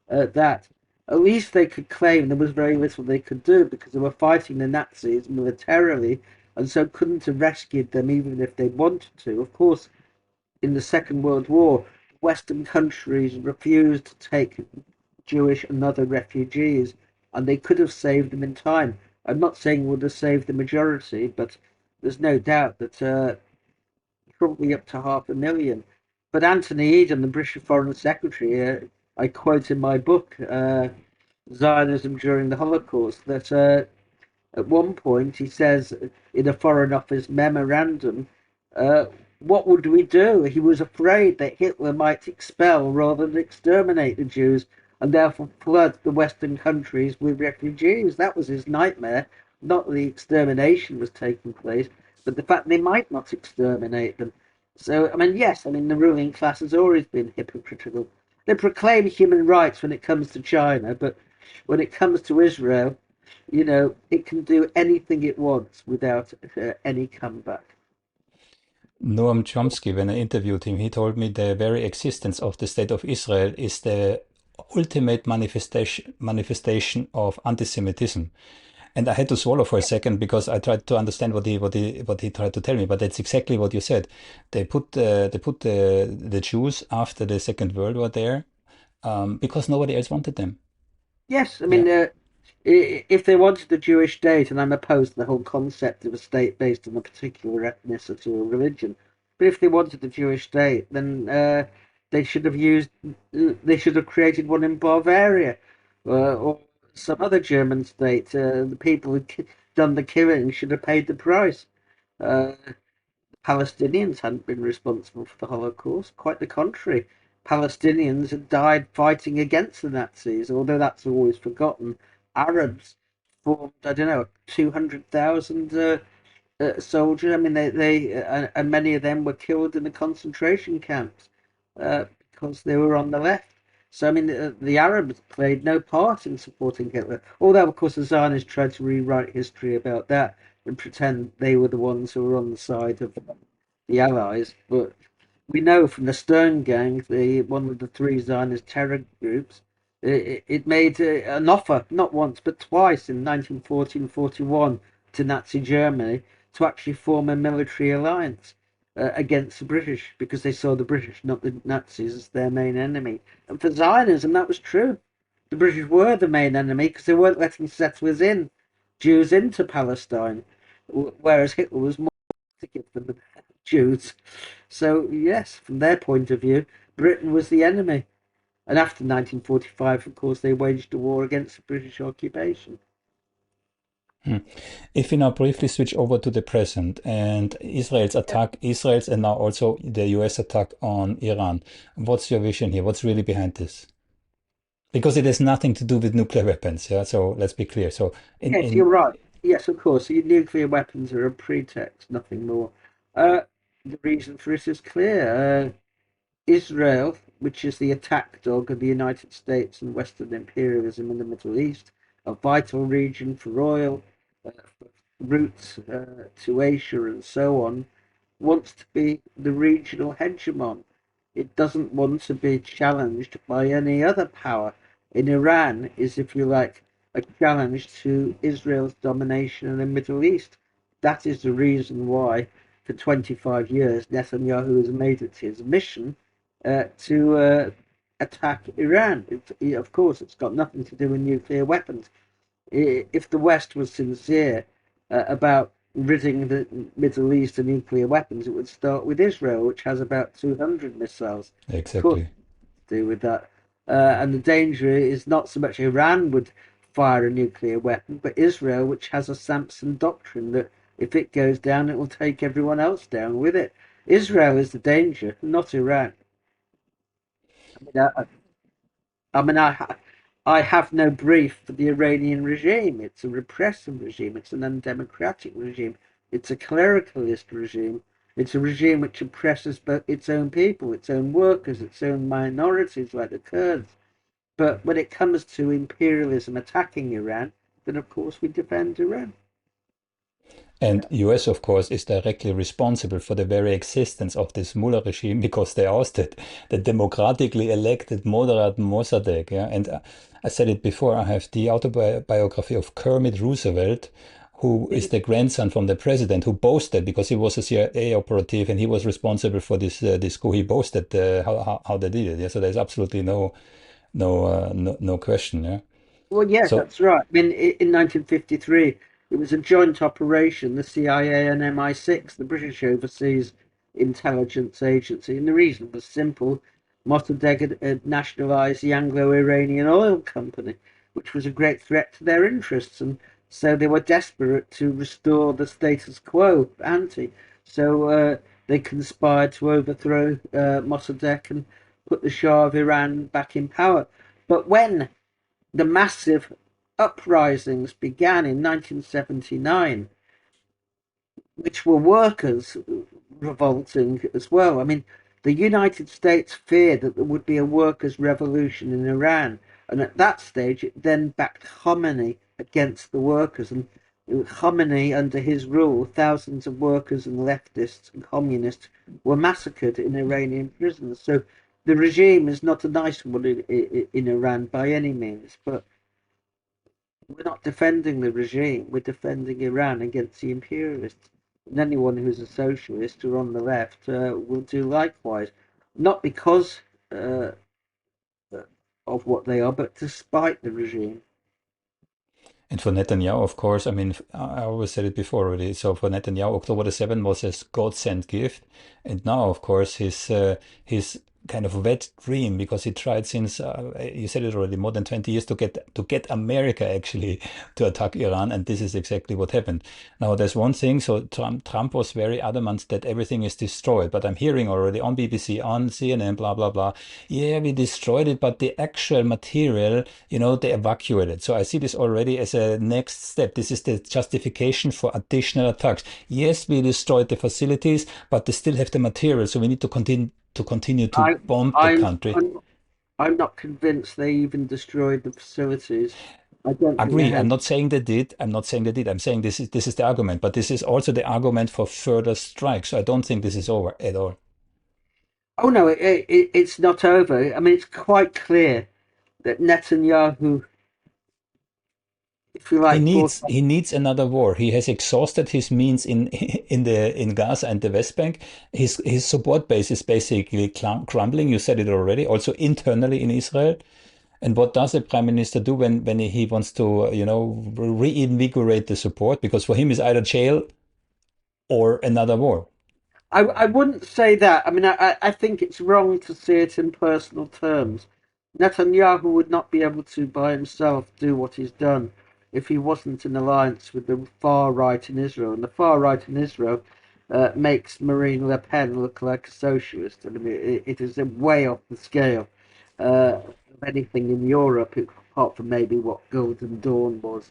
that. At least they could claim there was very little they could do because they were fighting the Nazis militarily and so couldn't have rescued them even if they wanted to. Of course, in the Second World War, Western countries refused to take Jewish and other refugees, and they could have saved them in time. I'm not saying it would have saved the majority, but there's no doubt that probably up to 500,000. But Anthony Eden, the British Foreign Secretary, I quote in my book, Zionism During the Holocaust, that at one point he says in a Foreign Office memorandum, what would we do? He was afraid that Hitler might expel rather than exterminate the Jews and therefore flood the Western countries with refugees. That was his nightmare. Not the extermination was taking place, but the fact they might not exterminate them. So, I mean, yes, I mean, the ruling class has always been hypocritical. They proclaim human rights when it comes to China, but when it comes to Israel, it can do anything it wants without any comeback. Noam Chomsky, when I interviewed him, he told me the very existence of the state of Israel is the ultimate manifestation of anti-Semitism. And I had to swallow for a second because I tried to understand what he tried to tell me. But that's exactly what you said. They put the Jews after the Second World War there because nobody else wanted them. Yes, I Yeah. mean, if they wanted a Jewish state, and I'm opposed to the whole concept of a state based on a particular ethnicity or religion, but if they wanted a Jewish state, then they should have used, they should have created one in Bavaria, or some other German state. The people who done the killing should have paid the price. Uh, Palestinians hadn't been responsible for the Holocaust. Quite the contrary. Palestinians had died fighting against the Nazis, although that's always forgotten. Arabs formed, I don't know, 200,000 soldiers. I mean, and many of them were killed in the concentration camps because they were on the left. So, I mean, the Arabs played no part in supporting Hitler. Although, of course, the Zionists tried to rewrite history about that and pretend they were the ones who were on the side of the Allies. But we know from the Stern Gang, one of the three Zionist terror groups, it made an offer, not once, but twice in 1940 and 41 to Nazi Germany to actually form a military alliance against the British because they saw the British, not the Nazis, as their main enemy. And for Zionism, that was true. The British were the main enemy because they weren't letting settlers in, Jews into Palestine, whereas Hitler was more to give them Jews. So, yes, from their point of view, Britain was the enemy. And after 1945, of course, they waged a war against the British occupation. If we now briefly switch over to the present and Israel's and now also the US attack on Iran, what's your vision here? What's really behind this? Because it has nothing to do with nuclear weapons, yeah. So let's be clear. So Yes, you're right. Yes, of course. Nuclear weapons are a pretext, nothing more. The reason for it is clear. Israel, which is the attack dog of the United States and Western imperialism in the Middle East, a vital region for oil, for routes to Asia and so on, wants to be the regional hegemon. It doesn't want to be challenged by any other power. In Iran is, if you like, a challenge to Israel's domination in the Middle East. That is the reason why, for 25 years, Netanyahu has made it his mission to attack Iran. Of course, it's got nothing to do with nuclear weapons. If the West was sincere about ridding the Middle East of nuclear weapons, it would start with Israel, which has about 200 missiles. Of course, exactly. to do with that. And the danger is not so much Iran would fire a nuclear weapon, but Israel, which has a Samson doctrine that if it goes down, it will take everyone else down with it. Israel is the danger, not Iran. I mean, I have no brief for the Iranian regime. It's a repressive regime. It's an undemocratic regime. It's a clericalist regime. It's a regime which oppresses its own people, its own workers, its own minorities like the Kurds. But when it comes to imperialism attacking Iran, then of course we defend Iran. And US, of course, is directly responsible for the very existence of this Mullah regime because they ousted the democratically elected moderate Mossadegh. Yeah? And I said it before, I have the autobiography of Kermit Roosevelt, who is the grandson from the president, who boasted because he was a CIA operative and he was responsible for this coup. He boasted how they did it. Yeah? So there's absolutely no question. Yeah. Well, yes, So that's right. I mean, in 1953, it was a joint operation, the CIA and MI6, the British Overseas Intelligence Agency. And the reason was simple. Mossadegh had nationalised the Anglo-Iranian Oil Company, which was a great threat to their interests. And so they were desperate to restore the status quo ante. So they conspired to overthrow Mossadegh and put the Shah of Iran back in power. But when the massive uprisings began in 1979, which were workers revolting as well. I mean, the United States feared that there would be a workers' revolution in Iran, and at that stage, it then backed Khomeini against the workers. And Khomeini, under his rule, thousands of workers and leftists and communists were massacred in Iranian prisons. So the regime is not a nice one in Iran by any means, but we're not defending the regime, we're defending Iran against the imperialists. And anyone who's a socialist or on the left will do likewise. Not because of what they are, but despite the regime. And for Netanyahu, of course, I mean, I always said it before already. So for Netanyahu, October the 7th was a God-sent gift. And now, of course, his kind of wet dream, because he tried since, you said it already, more than 20 years to get America actually to attack Iran. And this is exactly what happened. Now, there's one thing. So Trump was very adamant that everything is destroyed. But I'm hearing already on BBC, on CNN, blah, blah, blah. Yeah, we destroyed it, but the actual material, they evacuated. So I see this already as a next step. This is the justification for additional attacks. Yes, we destroyed the facilities, but they still have the material. So we need to continue to bomb the country. I'm not convinced they even destroyed the facilities. I don't Agree. I'm not saying they did. I'm saying this is the argument, but this is also the argument for further strikes. So I don't think this is over at all. Oh no, it's not over. I mean, it's quite clear that Netanyahu, if you like, he needs another war. He has exhausted his means in Gaza and the West Bank. His support base is basically crumbling. You said it already. Also internally in Israel. And what does a prime minister do when he wants to reinvigorate the support? Because for him it's either jail or another war. I wouldn't say that. I mean, I think it's wrong to see it in personal terms. Netanyahu would not be able to, by himself, do what he's done if he wasn't in alliance with the far right in Israel. And the far right in Israel makes Marine Le Pen look like a socialist. I mean, it is way off the scale of anything in Europe, apart from maybe what Golden Dawn was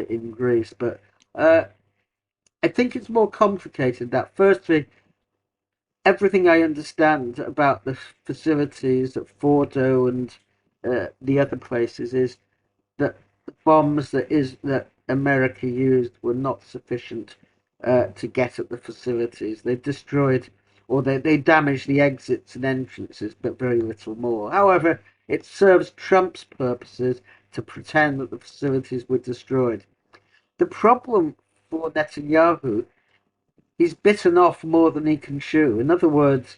in Greece. But I think it's more complicated that. Firstly, everything I understand about the facilities at Fordo and the other places is that the bombs that America used were not sufficient to get at the facilities. They destroyed or they damaged the exits and entrances, but very little more. However, it serves Trump's purposes to pretend that the facilities were destroyed. The problem for Netanyahu, he's bitten off more than he can chew. In other words,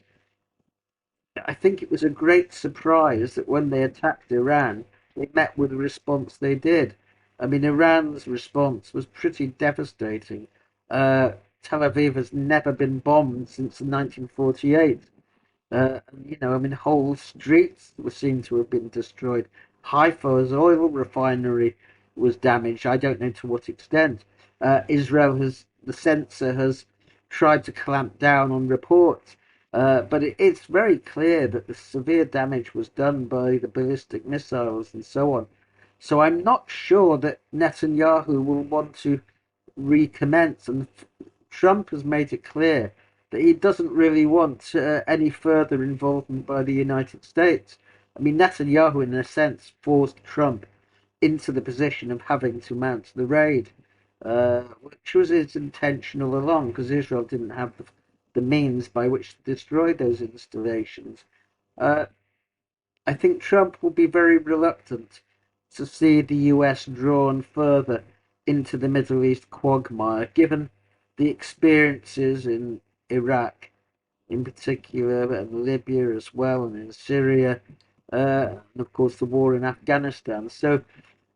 I think it was a great surprise that when they attacked Iran, they met with the response they did. I mean, Iran's response was pretty devastating. Tel Aviv has never been bombed since 1948. I mean, whole streets were seen to have been destroyed. Haifa's oil refinery was damaged. I don't know to what extent. The censor has tried to clamp down on reports, but it's very clear that the severe damage was done by the ballistic missiles and so on. So I'm not sure that Netanyahu will want to recommence, and Trump has made it clear that he doesn't really want any further involvement by the United States. I mean, Netanyahu, in a sense, forced Trump into the position of having to mount the raid, which was his intention all along, because Israel didn't have the means by which to destroy those installations. I think Trump will be very reluctant to see the US drawn further into the Middle East quagmire, given the experiences in Iraq in particular, and Libya as well, and in Syria, and of course the war in Afghanistan. So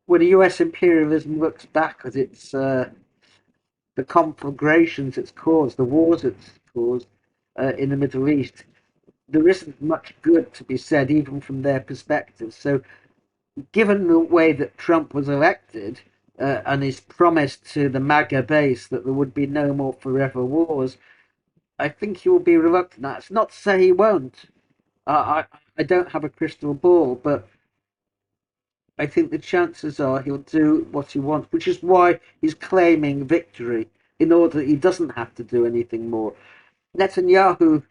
when US imperialism looks back at its the conflagrations it's caused, the wars it's caused in the Middle East, there isn't much good to be said, even from their perspective. So, given the way that Trump was elected and his promise to the MAGA base that there would be no more forever wars, I think he will be reluctant. That's not to say he won't. I don't have a crystal ball, but I think the chances are he'll do what he wants, which is why he's claiming victory, in order that he doesn't have to do anything more. Netanyahu,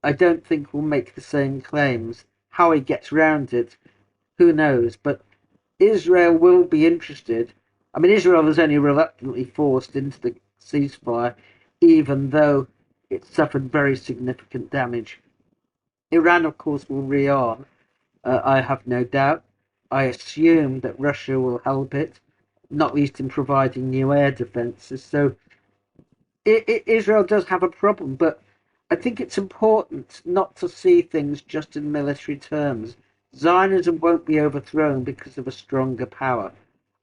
I don't think, will make the same claims. How he gets around it, who knows? But Israel will be interested. I mean, Israel is only reluctantly forced into the ceasefire, even though it suffered very significant damage. Iran, of course, will rearm. I have no doubt. I assume that Russia will help it, not least in providing new air defences. So Israel does have a problem, but I think it's important not to see things just in military terms. Zionism won't be overthrown because of a stronger power.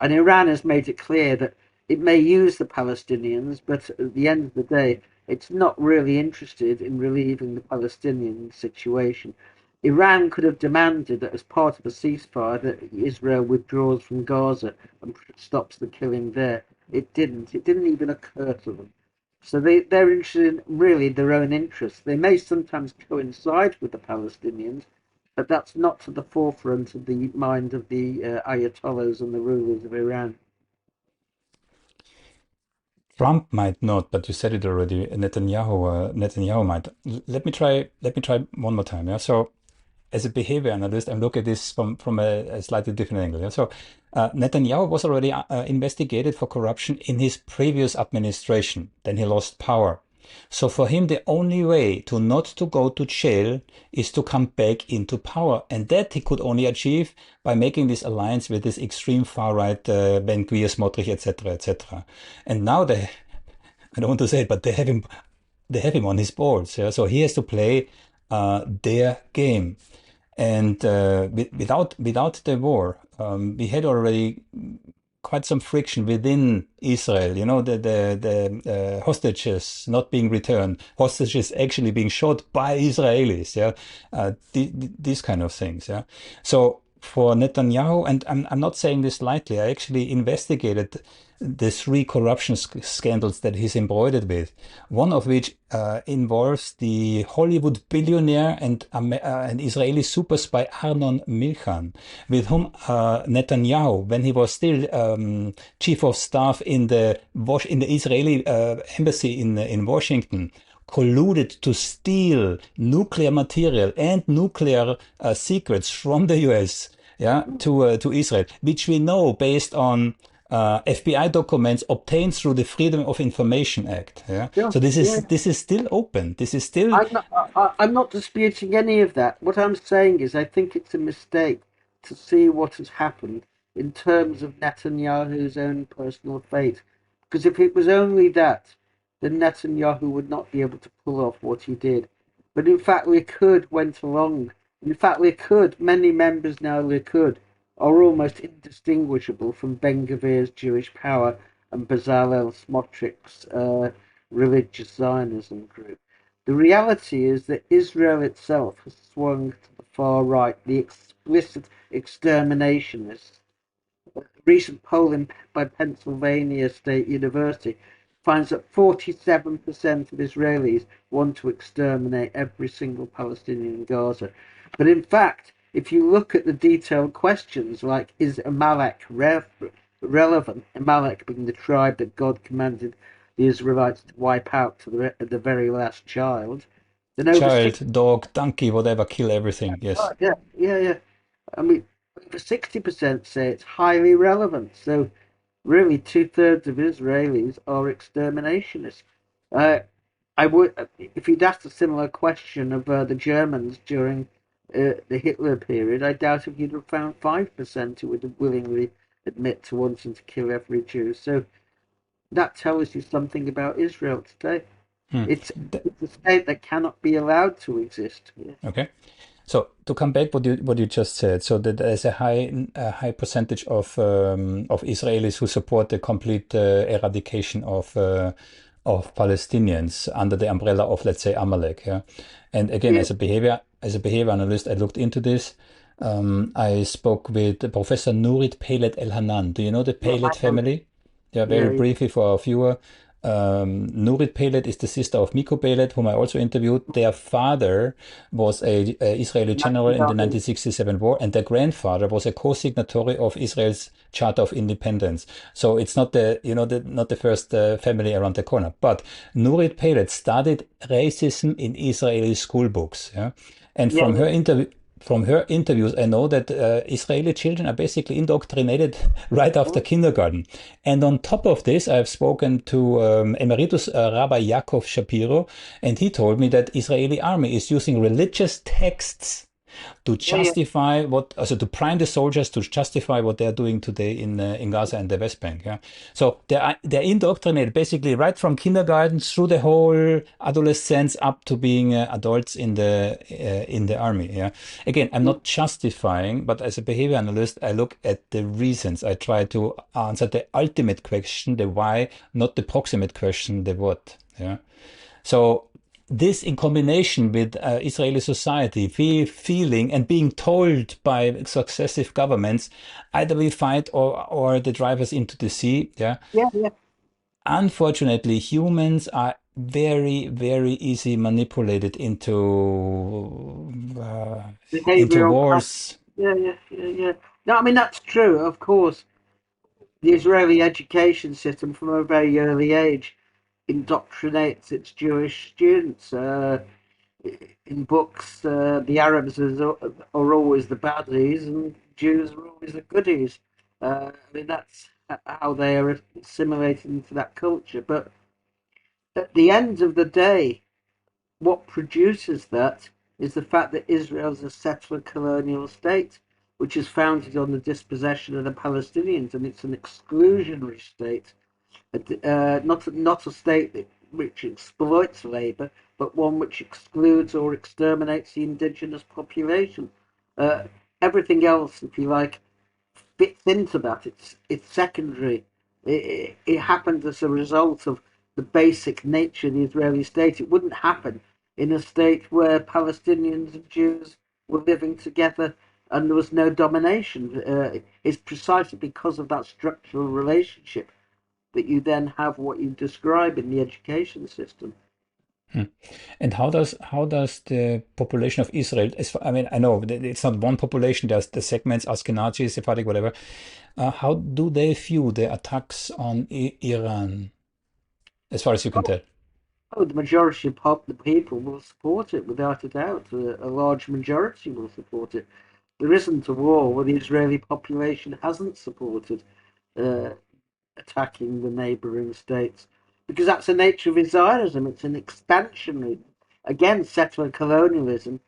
And Iran has made it clear that it may use the Palestinians, but at the end of the day, it's not really interested in relieving the Palestinian situation. Iran could have demanded that as part of a ceasefire that Israel withdraws from Gaza and stops the killing there. It didn't. It didn't even occur to them. So they're interested in really their own interests. They may sometimes coincide with the Palestinians, but that's not to the forefront of the mind of the Ayatollahs and the rulers of Iran. Trump might not, but you said it already. Netanyahu might. Let me try one more time. Yeah. So, as a behavior analyst, I look at this from a slightly different angle. Yeah? So, Netanyahu was already investigated for corruption in his previous administration. Then he lost power. So for him, the only way to not to go to jail is to come back into power. And that he could only achieve by making this alliance with this extreme far-right Ben Gvir, Smotrich, etc., etc. And now I don't want to say it, but they have him on his boards. Yeah? So he has to play their game. And without the war, we had already quite some friction within Israel. You know, the hostages not being returned, hostages actually being shot by Israelis. Yeah, these kind of things. Yeah. So for Netanyahu, and I'm not saying this lightly, I actually investigated the 3 corruption scandals that he's embroidered with, one of which involves the Hollywood billionaire and Israeli super spy Arnon Milchan, with whom Netanyahu, when he was still chief of staff in the Israeli embassy in Washington, colluded to steal nuclear material and nuclear secrets from the US, yeah, to Israel, which we know based on FBI documents obtained through the Freedom of Information Act. Yeah. So this is still open. This is still. I'm not disputing any of that. What I'm saying is, I think it's a mistake to see what has happened in terms of Netanyahu's own personal fate. Because if it was only that, then Netanyahu would not be able to pull off what he did. But in fact, Likud went along. In fact, Likud, many members now Likud, are almost indistinguishable from Ben Gvir's Jewish Power and Bezalel Smotrich's religious Zionism group. The reality is that Israel itself has swung to the far right, the explicit exterminationists. A recent poll by Pennsylvania State University finds that 47% of Israelis want to exterminate every single Palestinian in Gaza. But in fact, if you look at the detailed questions like, is Amalek relevant, Amalek being the tribe that God commanded the Israelites to wipe out to the very last child, then over child, dog, donkey, whatever, kill everything. Yes. Yeah. I mean, over 60% say it's highly relevant. So really 2/3 of Israelis are exterminationists. I would, if you'd asked a similar question of the Germans during the Hitler period, I doubt if you'd have found 5% who would willingly admit to wanting to kill every Jew. So that tells you something about Israel today. It's a state that cannot be allowed to exist. Yeah. Okay. So to come back what you just said, so that there's a high percentage of Israelis who support the complete eradication of Palestinians under the umbrella of, let's say, Amalek. Yeah. And again, as a behavior analyst, I looked into this. I spoke with Professor Nurit Peled El-Hanan. Do you know the Peled family? Yeah, very briefly for our viewer. Nurit Peled is the sister of Miko Peled, whom I also interviewed. Their father was a Israeli general in the 1967 war, and their grandfather was a co-signatory of Israel's Charter of Independence. So it's not not the first family around the corner. But Nurit Peled studied racism in Israeli school books. Yeah, and from her interview. from her interviews, I know that Israeli children are basically indoctrinated right after kindergarten. And on top of this, I've spoken to Emeritus Rabbi Yaakov Shapiro, and he told me that Israeli army is using religious texts to justify also to prime the soldiers to justify what they're doing today in Gaza and the West Bank. Yeah, so they're indoctrinated basically right from kindergarten through the whole adolescence up to being adults in the army. Yeah, again, I'm not justifying, but as a behavior analyst, I look at the reasons. I try to answer the ultimate question, the why, not the proximate question, the what. Yeah, so this in combination with Israeli society feeling and being told by successive governments, either we fight or the drive us into the sea. Yeah. Yeah, yeah. Unfortunately, humans are very, very easy manipulated into Behavioral wars. yeah. No, I mean that's true. Of course, the Israeli education system from a very early age indoctrinates its Jewish students. In books, the Arabs are always the baddies and Jews are always the goodies. I mean, that's how they are assimilated into that culture. But at the end of the day, what produces that is the fact that Israel is a settler colonial state, which is founded on the dispossession of the Palestinians, and it's an exclusionary state, not a state which exploits labour, but one which excludes or exterminates the indigenous population. Uh, Everything else, if you like, fits into that. It's secondary. It happened as a result of the basic nature of the Israeli state. It wouldn't happen in a state where Palestinians and Jews were living together and there was no domination. It's precisely because of that structural relationship that you then have what you describe in the education system. And how does the population of Israel, I mean, I know it's not one population, there's the segments, Ashkenazi, Sephardic, whatever. How do they view the attacks on Iran, as far as you can tell? Oh, the majority of the people will support it without a doubt. A large majority will support it. There isn't a war where the Israeli population hasn't supported uh, attacking the neighbouring states, because that's the nature of Zionism. It's an expansionary, again, settler colonialism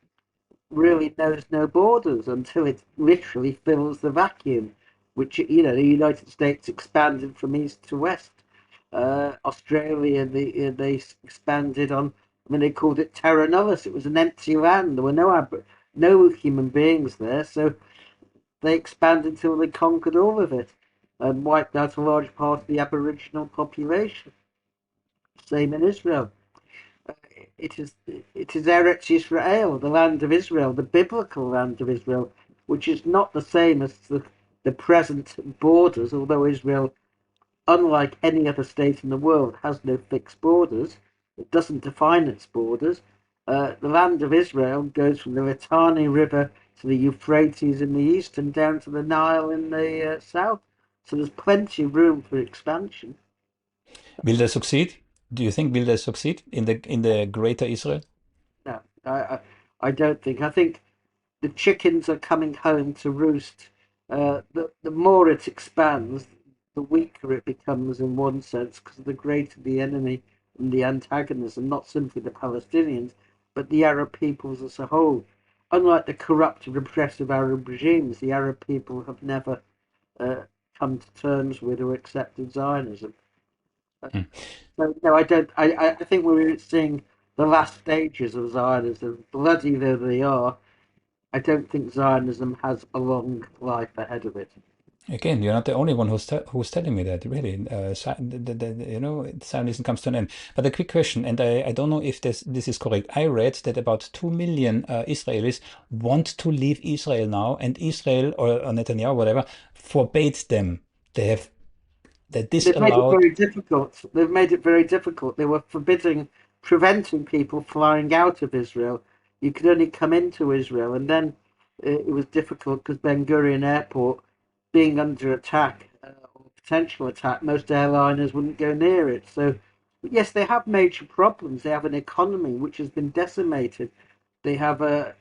really knows no borders until it literally fills the vacuum, which, the United States expanded from east to west. Australia, they expanded on. I mean, they called it Terra Nullis. It was an empty land. There were no human beings there, so they expanded until they conquered all of it and wiped out a large part of the Aboriginal population. Same in Israel. It is Eretz Israel, the land of Israel, the biblical land of Israel, which is not the same as the present borders, although Israel, unlike any other state in the world, has no fixed borders. It doesn't define its borders. The land of Israel goes from the Litani River to the Euphrates in the east and down to the Nile in the south. So there's plenty of room for expansion. Will they succeed? Do you think will they succeed in the greater Israel? No, I don't think. I think the chickens are coming home to roost. The more it expands, the weaker it becomes in one sense, because the greater the enemy and the antagonism, not simply the Palestinians, but the Arab peoples as a whole. Unlike the corrupt, repressive Arab regimes, the Arab people have never come to terms with or accepted Zionism. Hmm. So, no, I don't. I think we're seeing the last stages of Zionism, bloody though they are. I don't think Zionism has a long life ahead of it. Again, you're not the only one who's telling me that, really. Zionism comes to an end. But a quick question, and I don't know if this is correct. I read that about 2 million Israelis want to leave Israel now, and Israel or Netanyahu, whatever, forbids them. They're They've made it disallowed. very difficult. They've made it very difficult. They were preventing people flying out of Israel. You could only come into Israel, and then it was difficult because Ben Gurion Airport being under attack or potential attack, most airliners wouldn't go near it. So, yes, they have major problems. They have an economy which has been decimated. They have a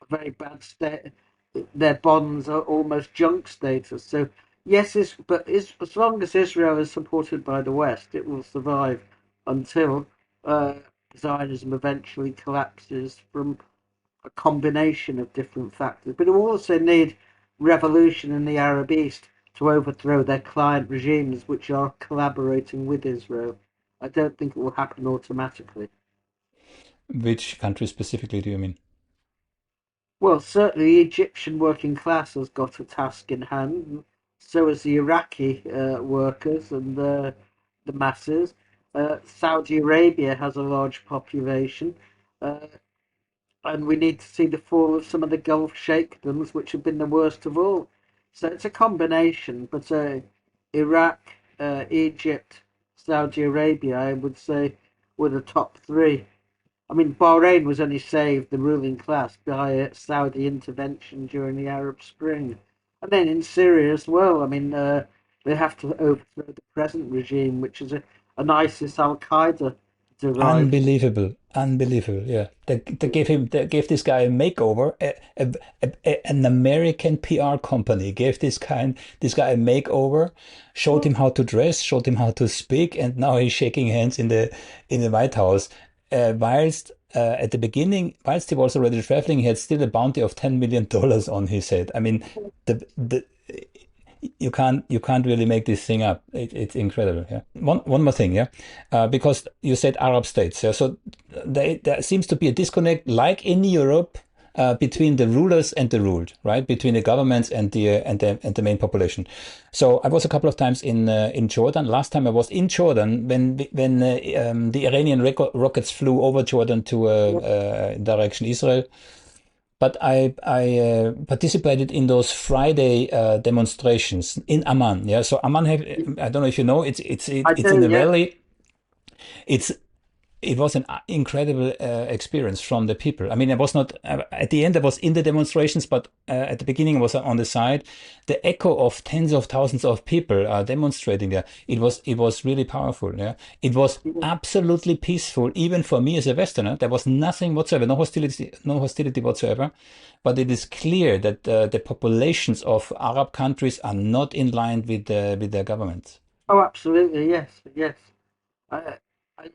very bad state. Their bonds are almost junk status. So yes, as long as Israel is supported by the West, it will survive until Zionism eventually collapses from a combination of different factors. But it will also need revolution in the Arab East to overthrow their client regimes, which are collaborating with Israel. I don't think it will happen automatically. Which country specifically do you mean? Well, certainly the Egyptian working class has got a task in hand. So has the Iraqi workers and the masses. Saudi Arabia has a large population. Uh, and we need to see the fall of some of the Gulf sheikdoms, which have been the worst of all. So it's a combination, but Iraq, Egypt, Saudi Arabia, I would say, were the top three. I mean, Bahrain was only saved, the ruling class, by Saudi intervention during the Arab Spring. And then in Syria as well, I mean, they have to overthrow the present regime, which is an ISIS Al Qaeda derived. Unbelievable. Yeah, they gave this guy a makeover. An American PR company gave this guy a makeover, showed him how to dress, showed him how to speak, and now he's shaking hands in the White House. Whilst at the beginning, whilst he was already traveling, he had still a bounty of $10 million on his head. I mean, the you can't really make this thing up. It's incredible. Yeah. One more thing. Yeah, because you said Arab states. Yeah. So there seems to be a disconnect, like in Europe, between the rulers and the ruled, right? Between the governments and the main population. So I was a couple of times in Jordan. Last time I was in Jordan when the Iranian rockets flew over Jordan to direction Israel. But I participated in those Friday demonstrations in Amman. Yeah, so Amman I don't know if you know, it's I in do, the yeah. valley. It was an incredible experience from the people. I mean, I was not at the end. I was in the demonstrations, but at the beginning I was on the side. The echo of tens of thousands of people demonstrating there. It was really powerful. Yeah, it was absolutely peaceful, even for me as a Westerner. There was nothing whatsoever, no hostility whatsoever. But it is clear that the populations of Arab countries are not in line with their governments. Oh, absolutely, yes, yes. I, I,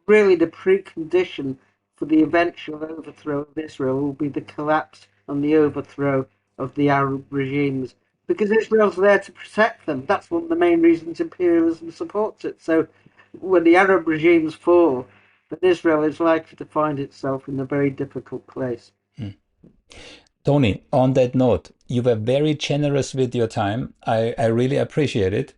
really, the precondition for the eventual overthrow of Israel will be the collapse and the overthrow of the Arab regimes, because Israel's there to protect them. That's one of the main reasons imperialism supports it. So, when the Arab regimes fall, then Israel is likely to find itself in a very difficult place. Tony, on that note, you were very generous with your time. I really appreciate it.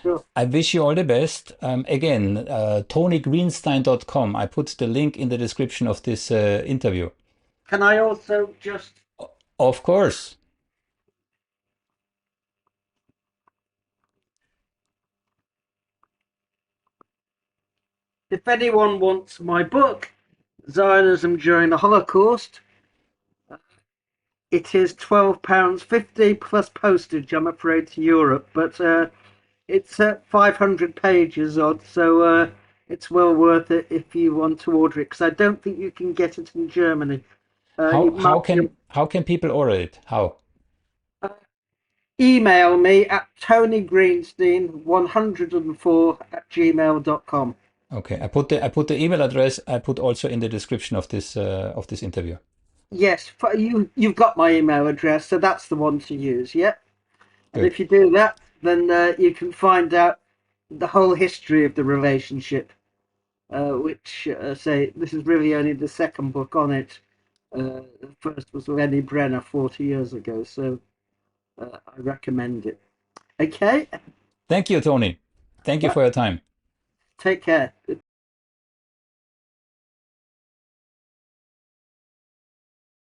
Sure. I wish you all the best. Again, TonyGreenstein.com. I put the link in the description of this interview. Can I also just Of course. if anyone wants my book, Zionism During the Holocaust, it is £12.50 plus postage, I'm afraid, to Europe, but it's 500 pages odd, so it's well worth it if you want to order it, because I don't think you can get it in Germany. How It might how be, can people order it? How? uh, email me at tonygreenstein104@gmail.com. Okay, I put the email address. I put also in the description of this interview. Yes, you've got my email address, so that's the one to use, yeah? And Good. if you do that, then you can find out the whole history of the relationship, which, say, this is really only the second book on it. The first was Lenny Brenner 40 years ago, so I recommend it. Okay, Thank you, Tony. Thank you for your time. take care.